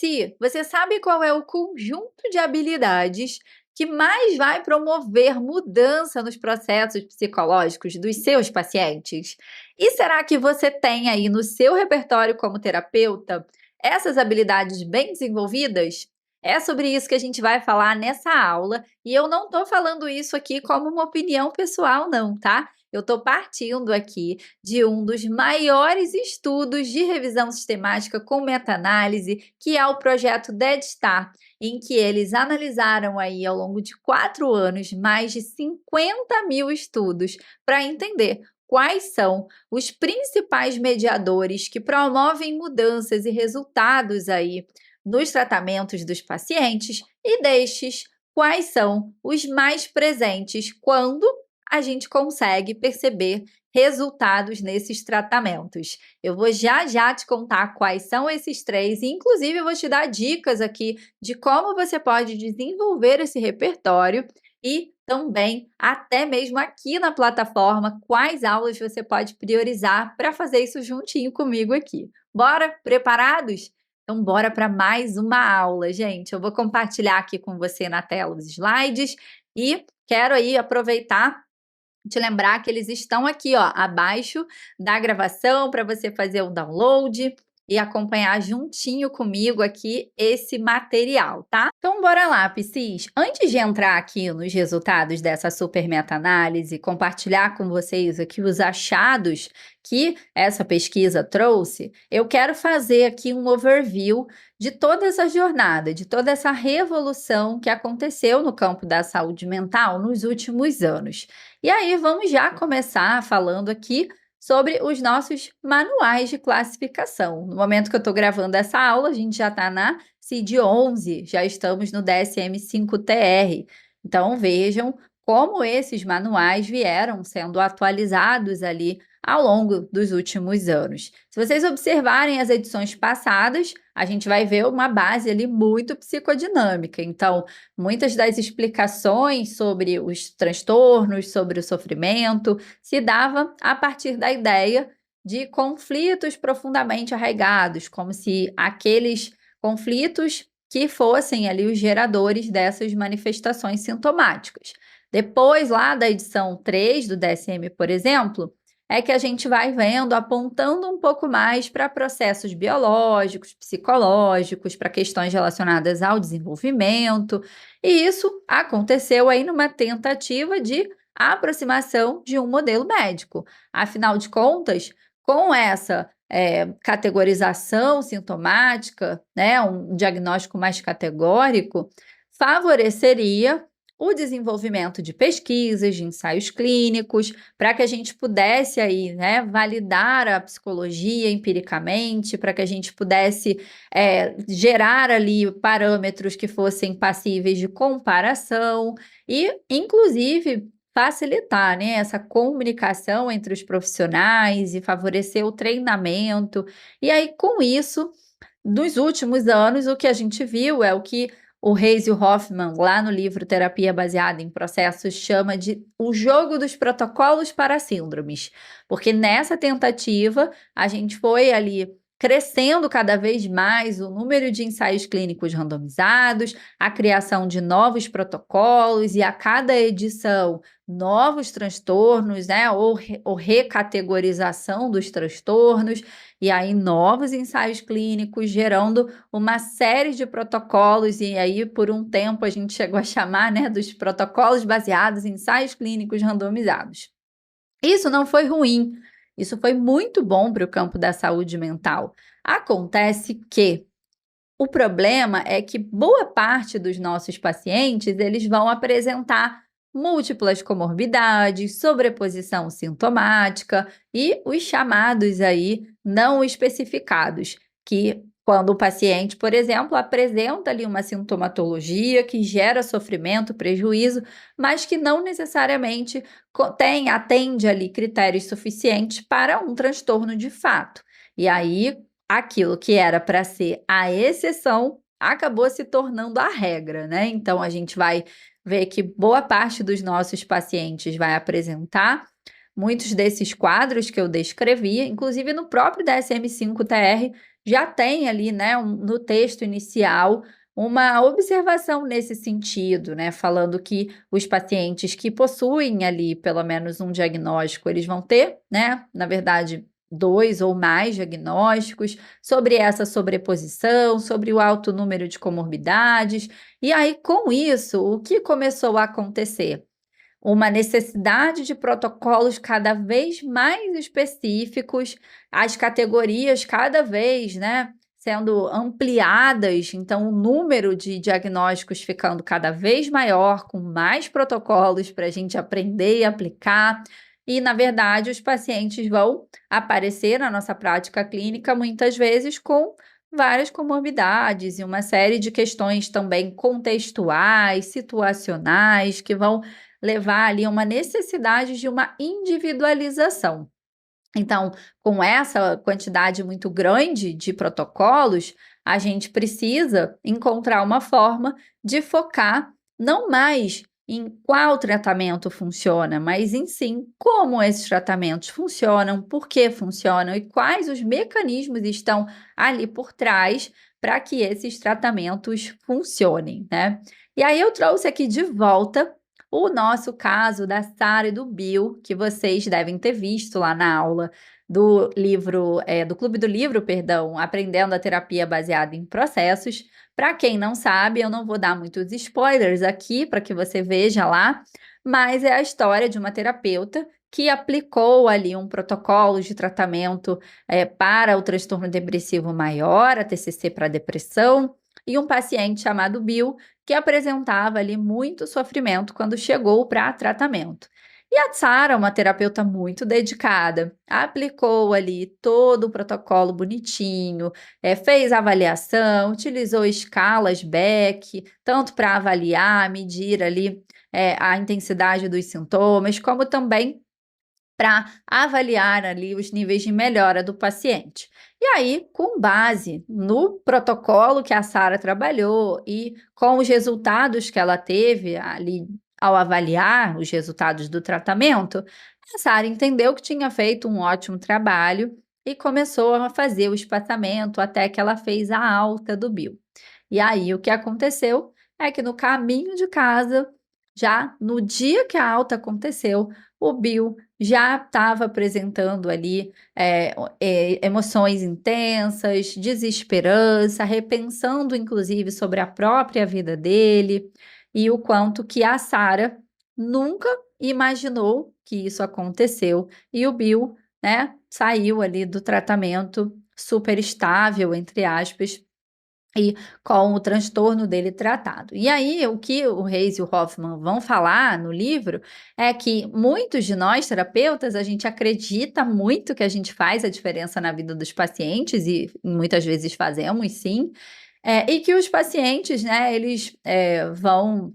Si, você sabe qual é o conjunto de habilidades que mais vai promover mudança nos processos psicológicos dos seus pacientes? E será que você tem aí no seu repertório como terapeuta essas habilidades bem desenvolvidas? É sobre isso que a gente vai falar nessa aula, e eu não estou falando isso aqui como uma opinião pessoal, não, tá? Eu estou partindo aqui de um dos maiores estudos de revisão sistemática com meta-análise, que é o projeto DeadStar, em que eles analisaram aí ao longo de 4 anos mais de 50 mil estudos para entender quais são os principais mediadores que promovem mudanças e resultados aí nos tratamentos dos pacientes e destes, quais são os mais presentes quando a gente consegue perceber resultados nesses tratamentos. Eu vou já te contar quais são esses 3 e inclusive eu vou te dar dicas aqui de como você pode desenvolver esse repertório e também, até mesmo aqui na plataforma, quais aulas você pode priorizar para fazer isso juntinho comigo aqui. Bora? Preparados? Então, bora para mais uma aula, gente. Eu vou compartilhar aqui com você na tela os slides e quero aí aproveitar te lembrar que eles estão aqui, ó, abaixo da gravação para você fazer o download e acompanhar juntinho comigo aqui esse material, tá? Então, bora lá, Psis. Antes de entrar aqui nos resultados dessa super meta-análise, compartilhar com vocês aqui os achados que essa pesquisa trouxe, eu quero fazer aqui um overview de toda essa jornada, de toda essa revolução que aconteceu no campo da saúde mental nos últimos anos. E aí, vamos já começar falando aqui sobre os nossos manuais de classificação. No momento que eu estou gravando essa aula, a gente já está na CID-11, já estamos no DSM-5-TR. Então, vejam como esses manuais vieram sendo atualizados ali ao longo dos últimos anos. Se vocês observarem as edições passadas, a gente vai ver uma base ali muito psicodinâmica. Então, muitas das explicações sobre os transtornos, sobre o sofrimento, se dava a partir da ideia de conflitos profundamente arraigados, como se aqueles conflitos que fossem ali os geradores dessas manifestações sintomáticas. Depois, lá da edição 3 do DSM, por exemplo, é que a gente vai vendo, apontando um pouco mais para processos biológicos, psicológicos, para questões relacionadas ao desenvolvimento. E isso aconteceu aí numa tentativa de aproximação de um modelo médico. Afinal de contas, com essa categorização sintomática, né, um diagnóstico mais categórico, favoreceria o desenvolvimento de pesquisas, de ensaios clínicos, para que a gente pudesse aí, né, validar a psicologia empiricamente, para que a gente pudesse gerar ali parâmetros que fossem passíveis de comparação e, inclusive, facilitar, né, essa comunicação entre os profissionais e favorecer o treinamento. E aí, com isso, nos últimos anos, o que a gente viu é o que o Reis e o Hoffman, lá no livro Terapia Baseada em Processos, chama de o jogo dos protocolos para síndromes. Porque nessa tentativa, a gente foi ali crescendo cada vez mais o número de ensaios clínicos randomizados, a criação de novos protocolos e a cada edição novos transtornos, né, ou recategorização dos transtornos, e aí novos ensaios clínicos gerando uma série de protocolos, e aí por um tempo a gente chegou a chamar, né, dos protocolos baseados em ensaios clínicos randomizados. Isso não foi ruim, isso foi muito bom para o campo da saúde mental. Acontece que o problema é que boa parte dos nossos pacientes, eles vão apresentar múltiplas comorbidades, sobreposição sintomática e os chamados aí não especificados, que quando o paciente, por exemplo, apresenta ali uma sintomatologia que gera sofrimento, prejuízo, mas que não necessariamente atende ali critérios suficientes para um transtorno de fato. E aí, aquilo que era para ser a exceção acabou se tornando a regra, né? Então, a gente vai ver que boa parte dos nossos pacientes vai apresentar muitos desses quadros que eu descrevi, inclusive no próprio DSM-5-TR já tem ali, né, no texto inicial, uma observação nesse sentido, né, falando que os pacientes que possuem ali pelo menos um diagnóstico, eles vão ter, né, na verdade, 2 ou mais diagnósticos, sobre essa sobreposição, sobre o alto número de comorbidades. E aí, com isso, o que começou a acontecer? Uma necessidade de protocolos cada vez mais específicos, as categorias cada vez, né, sendo ampliadas, então o número de diagnósticos ficando cada vez maior, com mais protocolos para a gente aprender e aplicar. E, na verdade, os pacientes vão aparecer na nossa prática clínica muitas vezes com várias comorbidades e uma série de questões também contextuais, situacionais, que vão levar ali uma necessidade de uma individualização. Então, com essa quantidade muito grande de protocolos, a gente precisa encontrar uma forma de focar não mais em qual tratamento funciona, mas em sim como esses tratamentos funcionam, por que funcionam e quais os mecanismos estão ali por trás para que esses tratamentos funcionem, né? E aí eu trouxe aqui de volta o nosso caso da Sara e do Bill, que vocês devem ter visto lá na aula do livro, do Clube do Livro, perdão, Aprendendo a Terapia Baseada em Processos. Para quem não sabe, eu não vou dar muitos spoilers aqui para que você veja lá, mas é a história de uma terapeuta que aplicou ali um protocolo de tratamento para o transtorno depressivo maior, a TCC para depressão, e um paciente chamado Bill, que apresentava ali muito sofrimento quando chegou para tratamento. E a Sara, uma terapeuta muito dedicada, aplicou ali todo o protocolo bonitinho, fez avaliação, utilizou escalas Beck, tanto para avaliar, medir ali a intensidade dos sintomas, como também para avaliar ali os níveis de melhora do paciente. E aí, com base no protocolo que a Sara trabalhou e com os resultados que ela teve ali ao avaliar os resultados do tratamento, a Sara entendeu que tinha feito um ótimo trabalho e começou a fazer o espaçamento até que ela fez a alta do Bill. E aí, o que aconteceu é que no caminho de casa, já no dia que a alta aconteceu, o Bill já estava apresentando ali emoções intensas, desesperança, repensando inclusive sobre a própria vida dele e o quanto que a Sara nunca imaginou que isso aconteceu e o Bill, né, saiu ali do tratamento super estável, entre aspas, e com o transtorno dele tratado. E aí, o que o Reis e o Hoffman vão falar no livro é que muitos de nós, terapeutas, a gente acredita muito que a gente faz a diferença na vida dos pacientes, e muitas vezes fazemos, sim, e que os pacientes, né, eles vão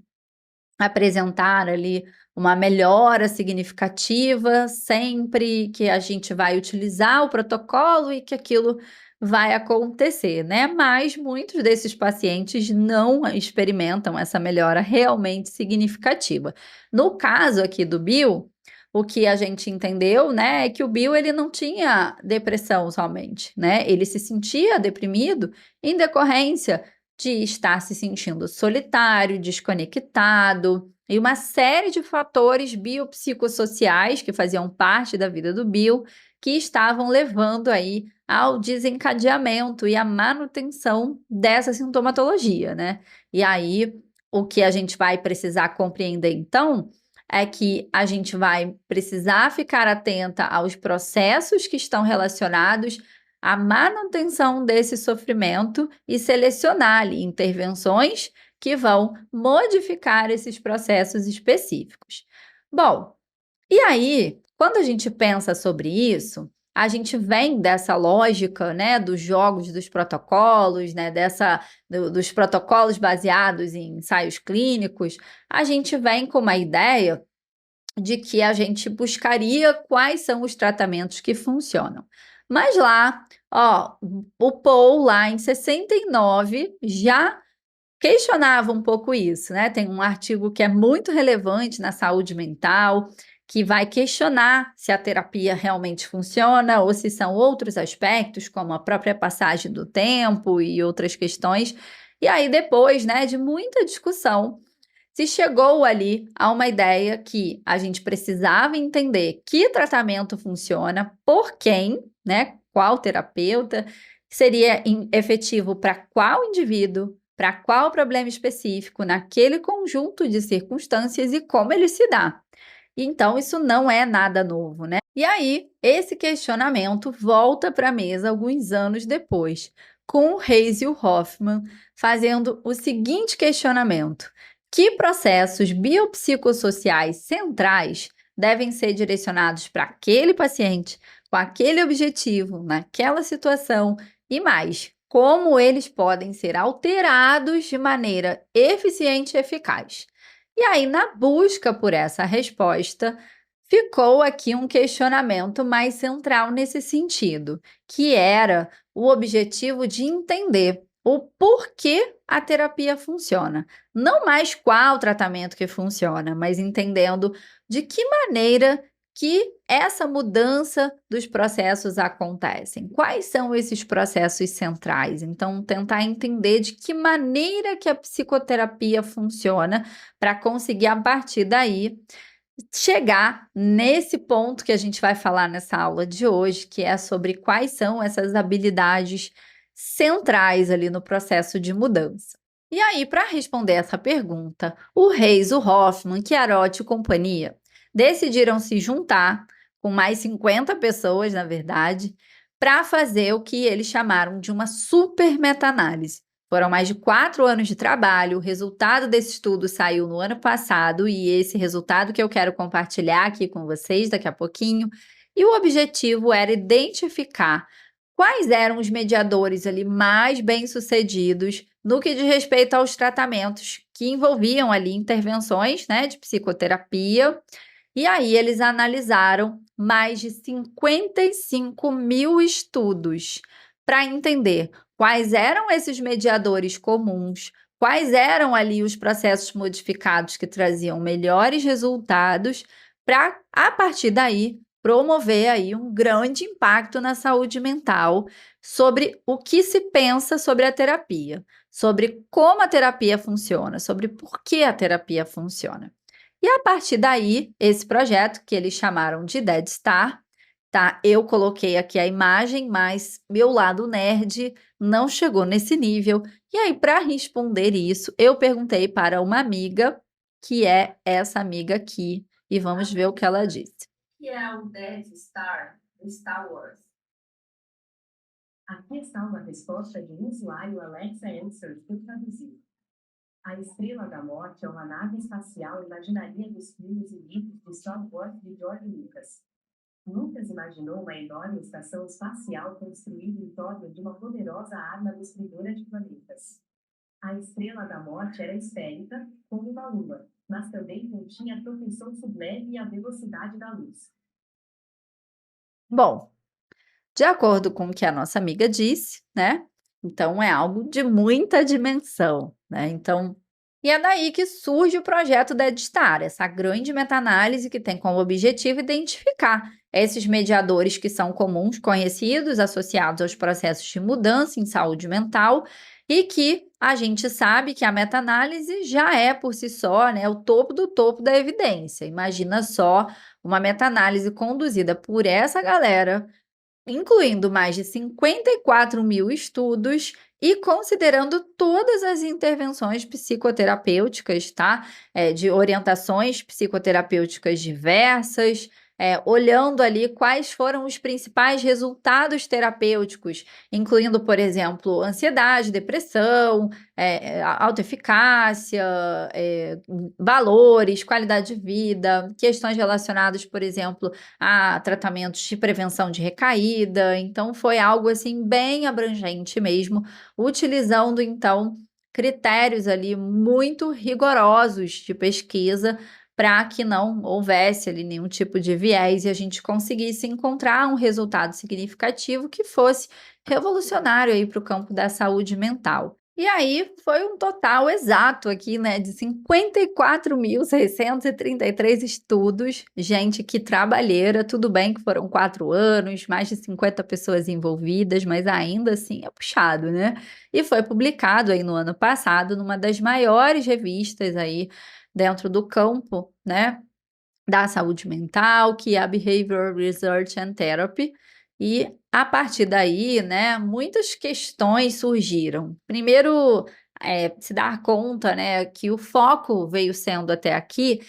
apresentar ali uma melhora significativa sempre que a gente vai utilizar o protocolo e que aquilo vai acontecer, né? Mas muitos desses pacientes não experimentam essa melhora realmente significativa. No caso aqui do Bill, o que a gente entendeu, né, é que o Bill ele não tinha depressão somente, né? Ele se sentia deprimido em decorrência de estar se sentindo solitário, desconectado, e uma série de fatores biopsicossociais que faziam parte da vida do Bill, que estavam levando aí ao desencadeamento e à manutenção dessa sintomatologia, né? E aí, o que a gente vai precisar compreender, então, é que a gente vai precisar ficar atenta aos processos que estão relacionados a manutenção desse sofrimento e selecionar ali intervenções que vão modificar esses processos específicos. Bom, e aí, quando a gente pensa sobre isso, a gente vem dessa lógica, né, dos jogos dos protocolos, né, dos protocolos baseados em ensaios clínicos, a gente vem com uma ideia de que a gente buscaria quais são os tratamentos que funcionam. Mas lá, ó, o Paul lá em 69 já questionava um pouco isso, né? Tem um artigo que é muito relevante na saúde mental, que vai questionar se a terapia realmente funciona ou se são outros aspectos, como a própria passagem do tempo e outras questões. E aí depois, né, de muita discussão, se chegou ali a uma ideia que a gente precisava entender que tratamento funciona, por quem, né, qual terapeuta, seria efetivo para qual indivíduo, para qual problema específico, naquele conjunto de circunstâncias e como ele se dá. Então, isso não é nada novo, né? E aí, esse questionamento volta para a mesa alguns anos depois, com o Reis e o Hoffman fazendo o seguinte questionamento: que processos biopsicossociais centrais devem ser direcionados para aquele paciente, com aquele objetivo, naquela situação, e mais, como eles podem ser alterados de maneira eficiente e eficaz? E aí, na busca por essa resposta, ficou aqui um questionamento mais central nesse sentido, que era o objetivo de entender o porquê a terapia funciona. Não mais qual tratamento que funciona, mas entendendo de que maneira que essa mudança dos processos acontecem. Quais são esses processos centrais? Então, tentar entender de que maneira que a psicoterapia funciona para conseguir, a partir daí, chegar nesse ponto que a gente vai falar nessa aula de hoje, que é sobre quais são essas habilidades centrais ali no processo de mudança. E aí, para responder essa pergunta, o Reis, o Hoffman, Chiarotti e companhia decidiram se juntar com mais 50 pessoas, na verdade, para fazer o que eles chamaram de uma super meta-análise. Foram mais de 4 anos de trabalho, o resultado desse estudo saiu no ano passado e esse resultado que eu quero compartilhar aqui com vocês daqui a pouquinho. E o objetivo era identificar quais eram os mediadores ali mais bem-sucedidos no que diz respeito aos tratamentos que envolviam ali intervenções, né, de psicoterapia. E aí eles analisaram mais de 55 mil estudos para entender quais eram esses mediadores comuns, quais eram ali os processos modificados que traziam melhores resultados, para, a partir daí, promover aí um grande impacto na saúde mental sobre o que se pensa sobre a terapia, sobre como a terapia funciona, sobre por que a terapia funciona. E a partir daí, esse projeto, que eles chamaram de Dead Star, tá? Eu coloquei aqui a imagem, mas meu lado nerd não chegou nesse nível. E aí, para responder isso, eu perguntei para uma amiga, que é essa amiga aqui, e vamos ver o que ela disse. Que é o Death Star do Star Wars. Aqui está uma resposta de um usuário Alexa Answers que eu traduzi. A Estrela da Morte é uma nave espacial imaginaria dos filmes e livros de Star Wars de George Lucas. Lucas imaginou uma enorme estação espacial construída em torno de uma poderosa arma destruidora de planetas. A Estrela da Morte era esférica, como uma lua, mas também continha a propulsão subleve e a velocidade da luz. Bom, de acordo com o que a nossa amiga disse, né? Então é algo de muita dimensão, né? Então, e é daí que surge o projeto Dead Star, essa grande meta-análise que tem como objetivo identificar esses mediadores que são comuns, conhecidos, associados aos processos de mudança em saúde mental e que a gente sabe que a meta-análise já é por si só, né, o topo do topo da evidência. Imagina só uma meta-análise conduzida por essa galera, incluindo mais de 54 mil estudos e considerando todas as intervenções psicoterapêuticas, tá? De orientações psicoterapêuticas diversas, olhando ali quais foram os principais resultados terapêuticos, incluindo, por exemplo, ansiedade, depressão, autoeficácia, valores, qualidade de vida, questões relacionadas, por exemplo, a tratamentos de prevenção de recaída. Então, foi algo assim bem abrangente mesmo, utilizando então critérios ali muito rigorosos de pesquisa para que não houvesse ali nenhum tipo de viés e a gente conseguisse encontrar um resultado significativo que fosse revolucionário aí para o campo da saúde mental. E aí foi um total exato aqui, né, de 54.633 estudos, gente que trabalheira, tudo bem que foram 4 anos, mais de 50 pessoas envolvidas, mas ainda assim é puxado, né? E foi publicado aí no ano passado numa das maiores revistas aí dentro do campo, né, da saúde mental, que é a Behavioral Research and Therapy, e a partir daí, né, muitas questões surgiram. Primeiro, se dar conta, né, que o foco veio sendo até aqui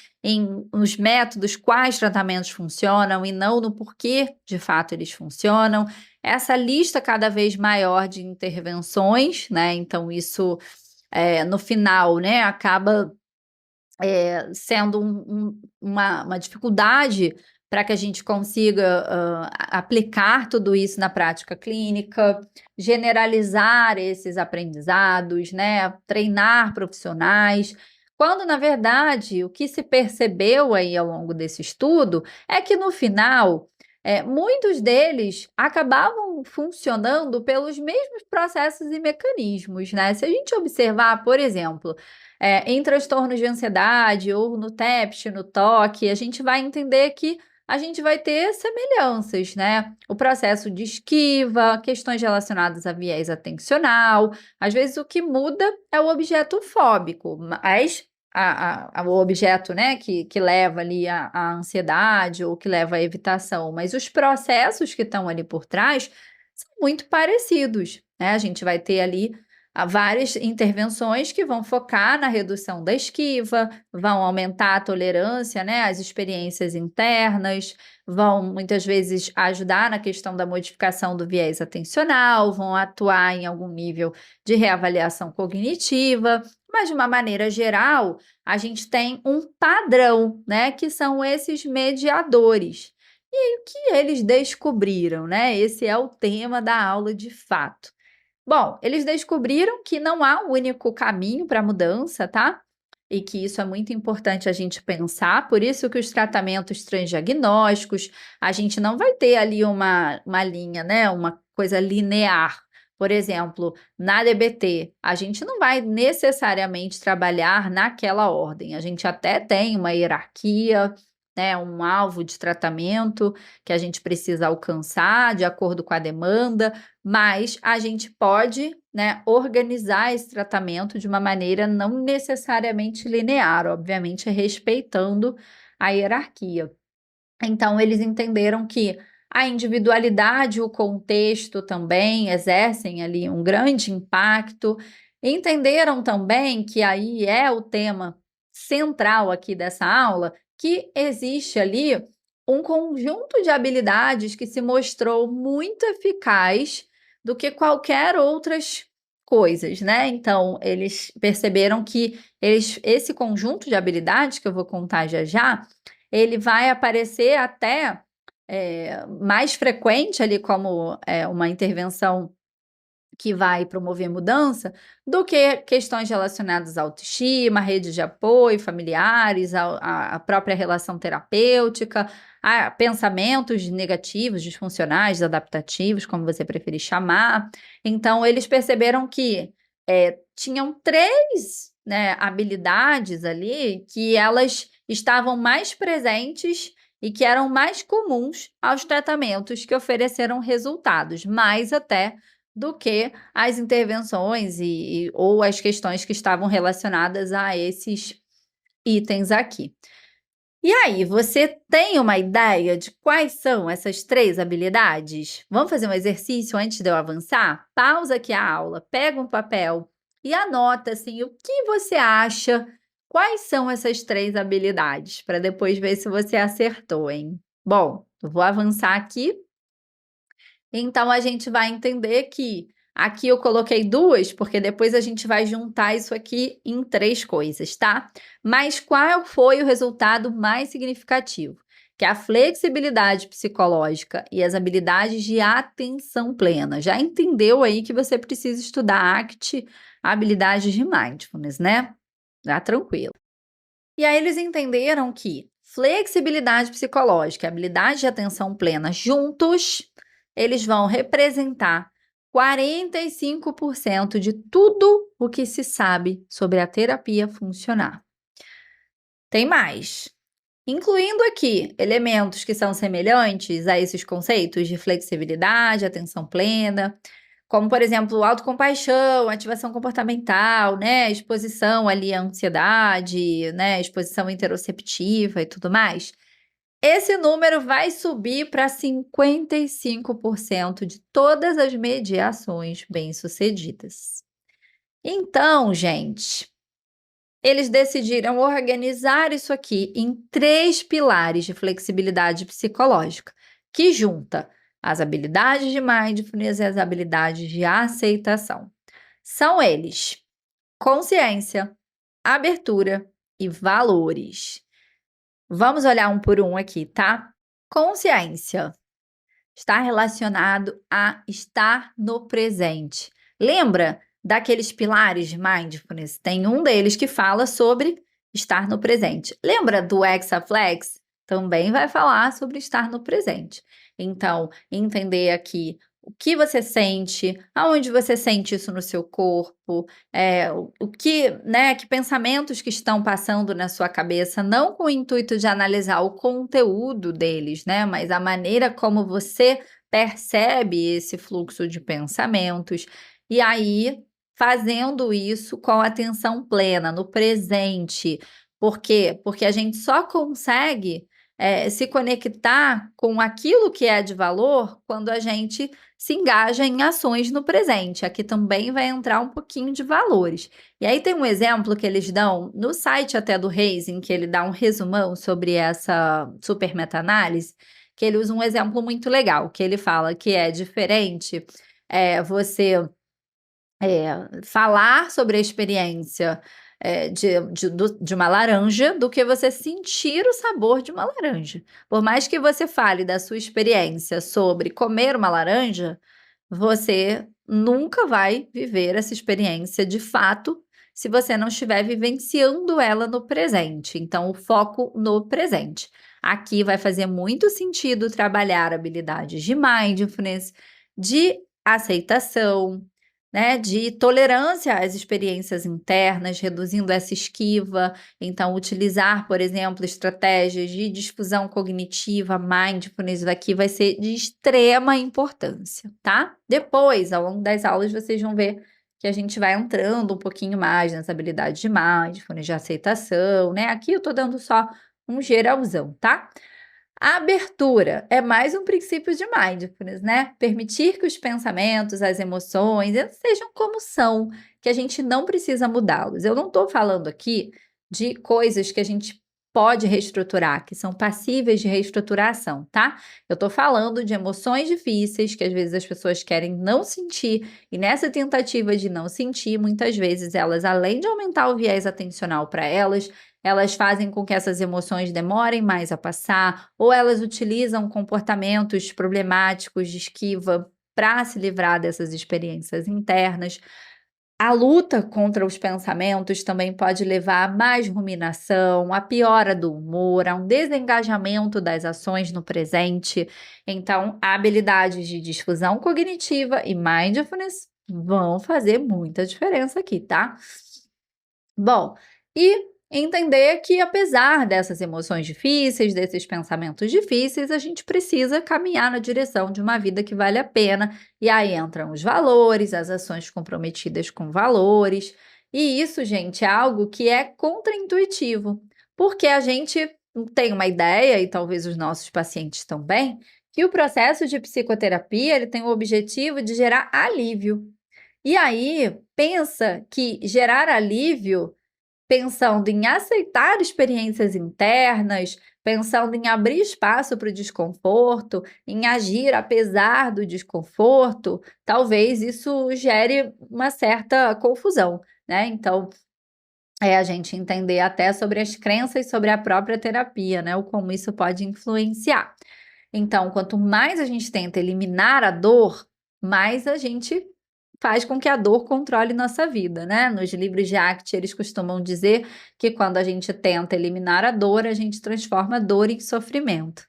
nos métodos, quais tratamentos funcionam e não no porquê de fato eles funcionam. Essa lista cada vez maior de intervenções, né, então isso no final, né, acaba sendo uma dificuldade para que a gente consiga aplicar tudo isso na prática clínica, generalizar esses aprendizados, né, treinar profissionais, quando, na verdade, o que se percebeu aí ao longo desse estudo é que, no final, muitos deles acabavam funcionando pelos mesmos processos e mecanismos, né? Se a gente observar, por exemplo, em transtornos de ansiedade ou no TEPT, no TOC, a gente vai entender que a gente vai ter semelhanças, né? O processo de esquiva, questões relacionadas a viés atencional. Às vezes o que muda é o objeto fóbico, mas o objeto, né, que leva ali a ansiedade ou que leva à evitação, mas os processos que estão ali por trás são muito parecidos, né? A gente vai ter ali várias intervenções que vão focar na redução da esquiva, vão aumentar a tolerância, né, às experiências internas, vão muitas vezes ajudar na questão da modificação do viés atencional, vão atuar em algum nível de reavaliação cognitiva, mas de uma maneira geral, a gente tem um padrão, né, que são esses mediadores. E aí, o que eles descobriram, né? Esse é o tema da aula de fato. Bom, eles descobriram que não há um único caminho para a mudança, tá? E que isso é muito importante a gente pensar, por isso que os tratamentos transdiagnósticos, a gente não vai ter ali uma linha, né? Uma coisa linear. Por exemplo, na DBT, a gente não vai necessariamente trabalhar naquela ordem, a gente até tem uma hierarquia, né, um alvo de tratamento que a gente precisa alcançar de acordo com a demanda, mas a gente pode, né, organizar esse tratamento de uma maneira não necessariamente linear, obviamente respeitando a hierarquia. Então, eles entenderam que a individualidade e o contexto também exercem ali um grande impacto. Entenderam também que aí é o tema central aqui dessa aula, que existe ali um conjunto de habilidades que se mostrou muito eficaz do que qualquer outras coisas, né? Então, eles perceberam que esse conjunto de habilidades que eu vou contar já já, ele vai aparecer até mais frequente ali como uma intervenção que vai promover mudança, do que questões relacionadas à autoestima, rede de apoio, familiares, a própria relação terapêutica, a pensamentos negativos, disfuncionais, adaptativos, como você preferir chamar. Então, eles perceberam que tinham 3, né, habilidades ali que elas estavam mais presentes e que eram mais comuns aos tratamentos que ofereceram resultados, mais até do que as intervenções ou as questões que estavam relacionadas a esses itens aqui. E aí, você tem uma ideia de quais são essas 3 habilidades? Vamos fazer um exercício antes de eu avançar? Pausa aqui a aula, pega um papel e anota assim, o que você acha, quais são essas 3 habilidades, para depois ver se você acertou, hein? Bom, eu vou avançar aqui. Então, a gente vai entender que aqui eu coloquei 2, porque depois a gente vai juntar isso aqui em 3 coisas, tá? Mas qual foi o resultado mais significativo? Que a flexibilidade psicológica e as habilidades de atenção plena. Já entendeu aí que você precisa estudar ACT, habilidades de mindfulness, né? Tá tranquilo. E aí eles entenderam que flexibilidade psicológica e habilidade de atenção plena juntos, eles vão representar 45% de tudo o que se sabe sobre a terapia funcionar. Tem mais, incluindo aqui elementos que são semelhantes a esses conceitos de flexibilidade, atenção plena, como, por exemplo, autocompaixão, ativação comportamental, né, exposição ali à ansiedade, né, exposição interoceptiva e tudo mais. Esse número vai subir para 55% de todas as mediações bem-sucedidas. Então, gente, eles decidiram organizar isso aqui em 3 pilares de flexibilidade psicológica, que junta as habilidades de mindfulness e as habilidades de aceitação. São eles: consciência, abertura e valores. Vamos olhar um por um aqui, tá? Consciência está relacionado a estar no presente. Lembra daqueles pilares de mindfulness? Tem um deles que fala sobre estar no presente. Lembra do Hexaflex? Também vai falar sobre estar no presente. Então, entender aqui o que você sente, aonde você sente isso no seu corpo, o que, né, que pensamentos que estão passando na sua cabeça, não com o intuito de analisar o conteúdo deles, né, mas a maneira como você percebe esse fluxo de pensamentos, e aí fazendo isso com atenção plena, no presente. Por quê? Porque a gente só consegue se conectar com aquilo que é de valor quando a gente se engaja em ações no presente. Aqui também vai entrar um pouquinho de valores. E aí tem um exemplo que eles dão no site até do Raising, que ele dá um resumão sobre essa super meta-análise, que ele usa um exemplo muito legal, que ele fala que é diferente você falar sobre a experiência de uma laranja do que você sentir o sabor de uma laranja. Por mais que você fale da sua experiência sobre comer uma laranja, você nunca vai viver essa experiência de fato se você não estiver vivenciando ela no presente. Então, o foco no presente. Aqui vai fazer muito sentido trabalhar habilidades de mindfulness, de aceitação, né, de tolerância às experiências internas, reduzindo essa esquiva. Então, utilizar, por exemplo, estratégias de difusão cognitiva, mindfulness, daqui vai ser de extrema importância, tá? Depois, ao longo das aulas, vocês vão ver que a gente vai entrando um pouquinho mais nas habilidades de mindfulness, de aceitação, né? Aqui eu tô dando só um geralzão, tá? A abertura é mais um princípio de mindfulness, né? Permitir que os pensamentos, as emoções, eles sejam como são, que a gente não precisa mudá-los. Eu não estou falando aqui de coisas que a gente pode reestruturar, que são passíveis de reestruturação, tá? Eu estou falando de emoções difíceis que às vezes as pessoas querem não sentir, e nessa tentativa de não sentir, muitas vezes elas, além de aumentar o viés atencional para elas fazem com que essas emoções demorem mais a passar, ou elas utilizam comportamentos problemáticos de esquiva para se livrar dessas experiências internas. A luta contra os pensamentos também pode levar a mais ruminação, a piora do humor, a um desengajamento das ações no presente. Então, habilidades de difusão cognitiva e mindfulness vão fazer muita diferença aqui, tá? Bom, e entender que apesar dessas emoções difíceis, desses pensamentos difíceis, a gente precisa caminhar na direção de uma vida que vale a pena. E aí entram os valores, as ações comprometidas com valores. E isso, gente, é algo que é contraintuitivo, porque a gente tem uma ideia, e talvez os nossos pacientes também, que o processo de psicoterapia ele tem o objetivo de gerar alívio. E aí, pensa que gerar alívio, pensando em aceitar experiências internas, pensando em abrir espaço para o desconforto, em agir apesar do desconforto, talvez isso gere uma certa confusão, né? Então, a gente entender até sobre as crenças sobre a própria terapia, né? O como isso pode influenciar. Então, quanto mais a gente tenta eliminar a dor, mais a gente faz com que a dor controle nossa vida, né? Nos livros de ACT, eles costumam dizer que quando a gente tenta eliminar a dor, a gente transforma a dor em sofrimento.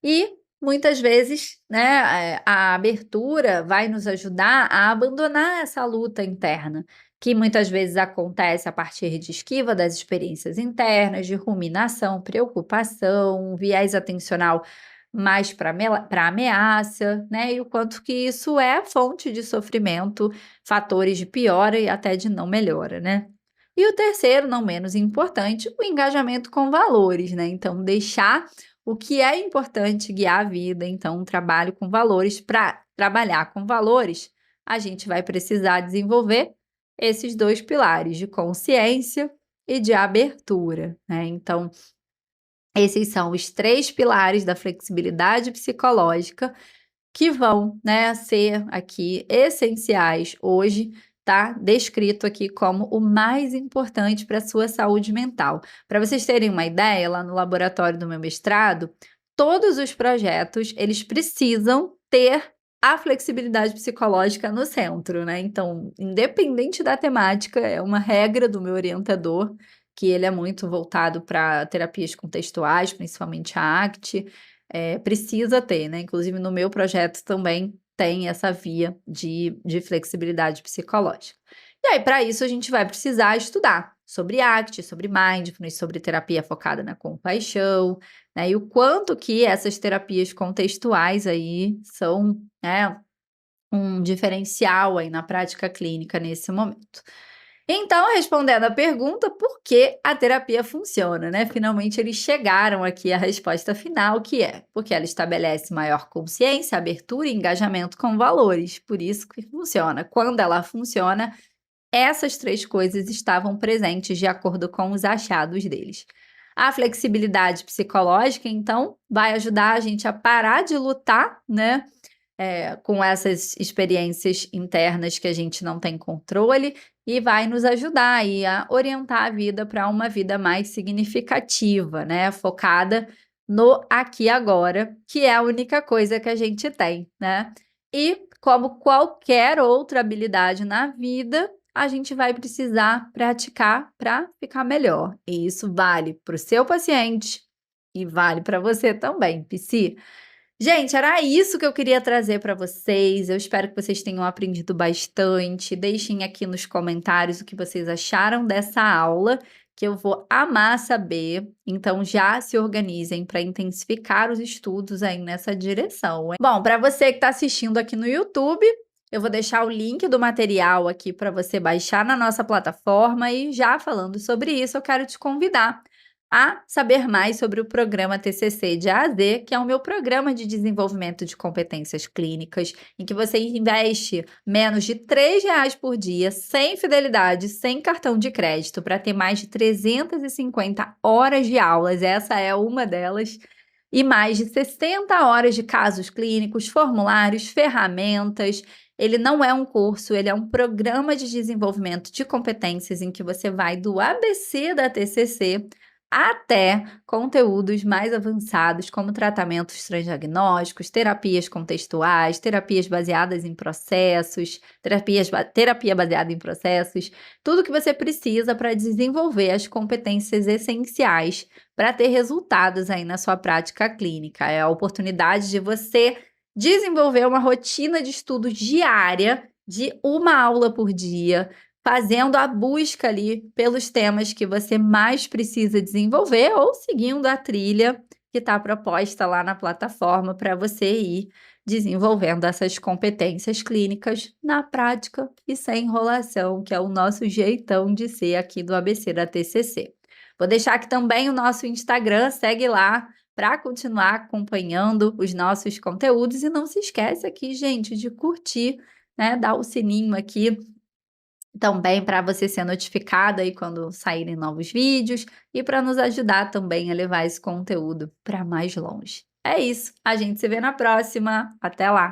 E muitas vezes, né, a abertura vai nos ajudar a abandonar essa luta interna, que muitas vezes acontece a partir de esquiva das experiências internas, de ruminação, preocupação, viés atencional mais para ameaça, né? E o quanto que isso é fonte de sofrimento, fatores de piora e até de não melhora, né? E o terceiro, não menos importante, o engajamento com valores, né? Então, deixar o que é importante guiar a vida, então, um trabalho com valores. Para trabalhar com valores, a gente vai precisar desenvolver esses dois pilares de consciência e de abertura, né? Então, esses são os três pilares da flexibilidade psicológica que vão, né, ser aqui essenciais hoje, tá? Descrito aqui como o mais importante para a sua saúde mental. Para vocês terem uma ideia, lá no laboratório do meu mestrado, todos os projetos, eles precisam ter a flexibilidade psicológica no centro, né? Então, independente da temática, é uma regra do meu orientador, que ele é muito voltado para terapias contextuais, principalmente a ACT, precisa ter, né? Inclusive no meu projeto também tem essa via de flexibilidade psicológica. E aí, para isso, a gente vai precisar estudar sobre ACT, sobre Mindfulness, sobre terapia focada na compaixão, né? E o quanto que essas terapias contextuais aí são, né, um diferencial aí na prática clínica nesse momento. Então, respondendo à pergunta, por que a terapia funciona, né? Finalmente eles chegaram aqui à resposta final, que é porque ela estabelece maior consciência, abertura e engajamento com valores. Por isso que funciona. Quando ela funciona, essas três coisas estavam presentes de acordo com os achados deles. A flexibilidade psicológica, então, vai ajudar a gente a parar de lutar, né? Com essas experiências internas que a gente não tem controle e vai nos ajudar aí a orientar a vida para uma vida mais significativa, né? Focada no aqui e agora, que é a única coisa que a gente tem, né? E como qualquer outra habilidade na vida, a gente vai precisar praticar para ficar melhor. E isso vale para o seu paciente e vale para você também, Psi. Gente, era isso que eu queria trazer para vocês. Eu espero que vocês tenham aprendido bastante. Deixem aqui nos comentários o que vocês acharam dessa aula, que eu vou amar saber. Então, já se organizem para intensificar os estudos aí nessa direção, hein? Bom, para você que está assistindo aqui no YouTube, eu vou deixar o link do material aqui para você baixar na nossa plataforma. E já falando sobre isso, eu quero te convidar a saber mais sobre o programa TCC de A a Z, que é o meu programa de desenvolvimento de competências clínicas, em que você investe menos de R$ 3 por dia, sem fidelidade, sem cartão de crédito, para ter mais de 350 horas de aulas, essa é uma delas, e mais de 60 horas de casos clínicos, formulários, ferramentas. Ele não é um curso, ele é um programa de desenvolvimento de competências em que você vai do ABC da TCC até conteúdos mais avançados, como tratamentos transdiagnósticos, terapias contextuais, terapias baseadas em processos, terapia baseada em processos, tudo que você precisa para desenvolver as competências essenciais para ter resultados aí na sua prática clínica. É a oportunidade de você desenvolver uma rotina de estudo diária de uma aula por dia, fazendo a busca ali pelos temas que você mais precisa desenvolver ou seguindo a trilha que está proposta lá na plataforma para você ir desenvolvendo essas competências clínicas na prática e sem enrolação, que é o nosso jeitão de ser aqui do ABC da TCC. Vou deixar aqui também o nosso Instagram, segue lá para continuar acompanhando os nossos conteúdos e não se esquece aqui, gente, de curtir, né, dar o sininho aqui também para você ser notificado aí quando saírem novos vídeos e para nos ajudar também a levar esse conteúdo para mais longe. É isso, a gente se vê na próxima. Até lá!